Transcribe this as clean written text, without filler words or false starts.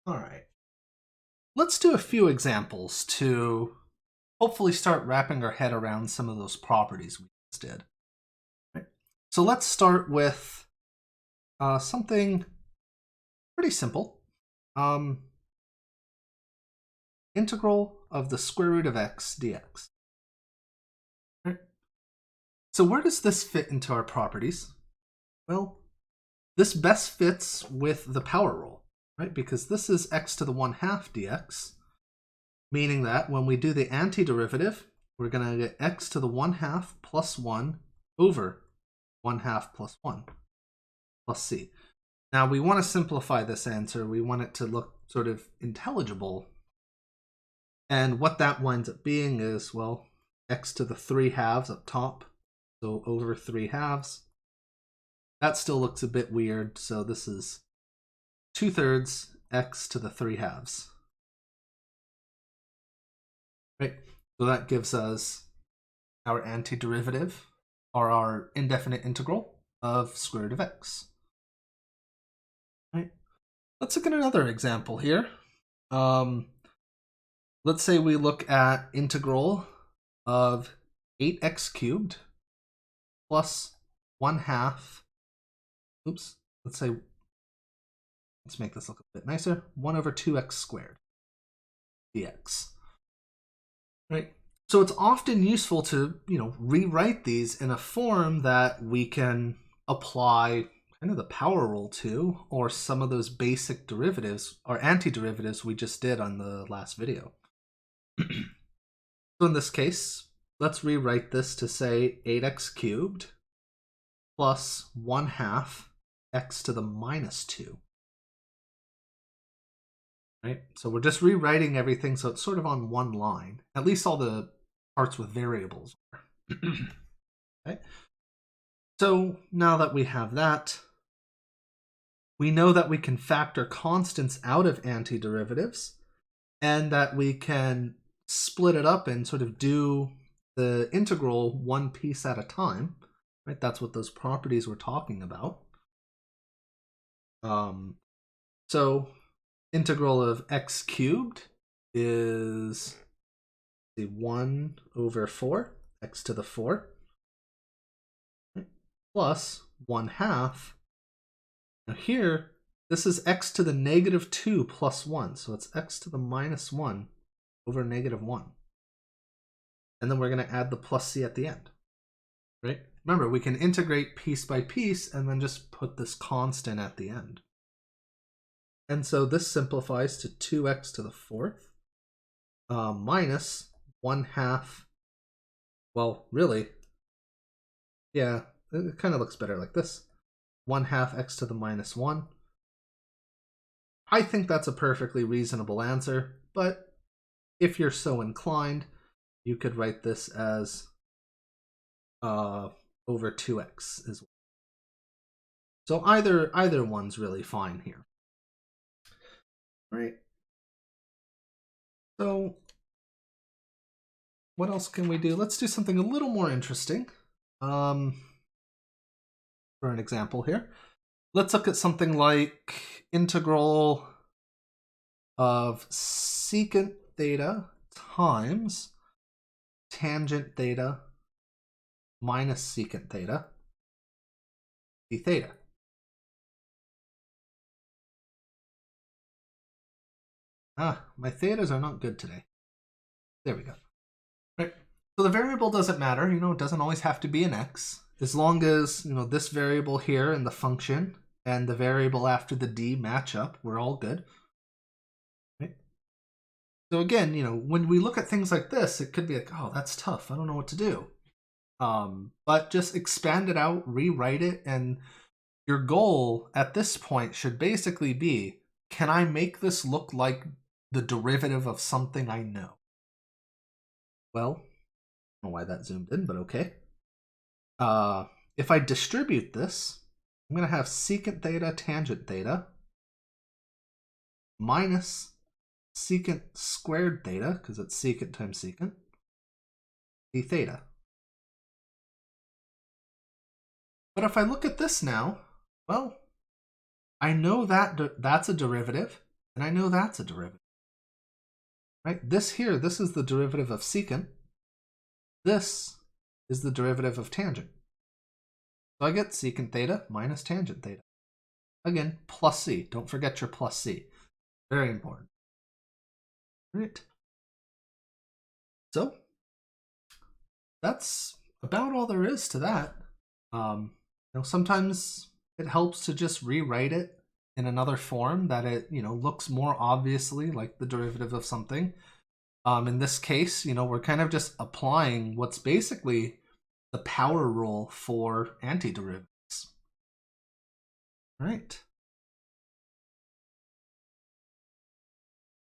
All right. Let's do a few examples to hopefully start wrapping our head around some of those properties we just did. Right? So let's start with something pretty simple. Integral of the square root of x dx. Right? So where does this fit into our properties? Well, this best fits with the power rule, right? Because this is x to the 1/2 dx, meaning that when we do the antiderivative, we're going to get x to the 1/2 plus 1 over 1/2 plus 1 plus c. Now we want to simplify this answer. We want it to look sort of intelligible. And what that winds up being is, well, x to the 3/2 up top, so over 3/2. That still looks a bit weird, so this is 2/3 x to the 3/2. Right? So that gives us our antiderivative, or our indefinite integral of square root of x. Right? Let's look at another example here. Let's say we look at integral of 8x cubed plus 1/2. Oops. Let's make this look a bit nicer. 1 over 2x squared dx. Right? So it's often useful to, rewrite these in a form that we can apply kind of the power rule to, or some of those basic derivatives or antiderivatives we just did on the last video. So in this case, let's rewrite this to say 8x cubed plus 1/2 x to the minus 2. Right? So we're just rewriting everything so it's sort of on one line. At least all the parts with variables are. Okay? So now that we have that, we know that we can factor constants out of antiderivatives, and that we can split it up and sort of do the integral one piece at a time. Right? That's what those properties we're talking about. So integral of x cubed is 1 over 4, x to the 4, plus 1/2. Now here, this is x to the negative 2 plus 1, so it's x to the minus 1 over negative 1. And then we're going to add the plus c at the end. Right? Remember, we can integrate piece by piece and then just put this constant at the end. And so this simplifies to 2x to the 4th minus 1/2. Well, really, yeah, it kind of looks better like this. 1/2 x to the minus 1. I think that's a perfectly reasonable answer, but if you're so inclined, you could write this as over 2x as well. So either one's really fine here. Right? So what else can we do? Let's do something a little more interesting. For an example here, let's look at something like integral of secant theta times tangent theta minus secant theta d theta. My thetas are not good today. There we go. Right. So the variable doesn't matter. It doesn't always have to be an x. As long as, this variable here and the function and the variable after the d match up, we're all good. Right? So again, when we look at things like this, it could be like, oh, that's tough. I don't know what to do. But just expand it out, rewrite it, and your goal at this point should basically be, can I make this look like the derivative of something I know? Well, I don't know why that zoomed in, but okay. If I distribute this, I'm going to have secant theta tangent theta minus secant squared theta, because it's secant times secant, d theta. But if I look at this now, well, I know that that's a derivative. And I know that's a derivative. Right? This here, this is the derivative of secant. This is the derivative of tangent. So I get secant theta minus tangent theta. Again, plus c. Don't forget your plus c. Very important. All right. So that's about all there is to that. Sometimes it helps to just rewrite it in another form that it, looks more obviously like the derivative of something. In this case, we're kind of just applying what's basically the power rule for antiderivatives. All right.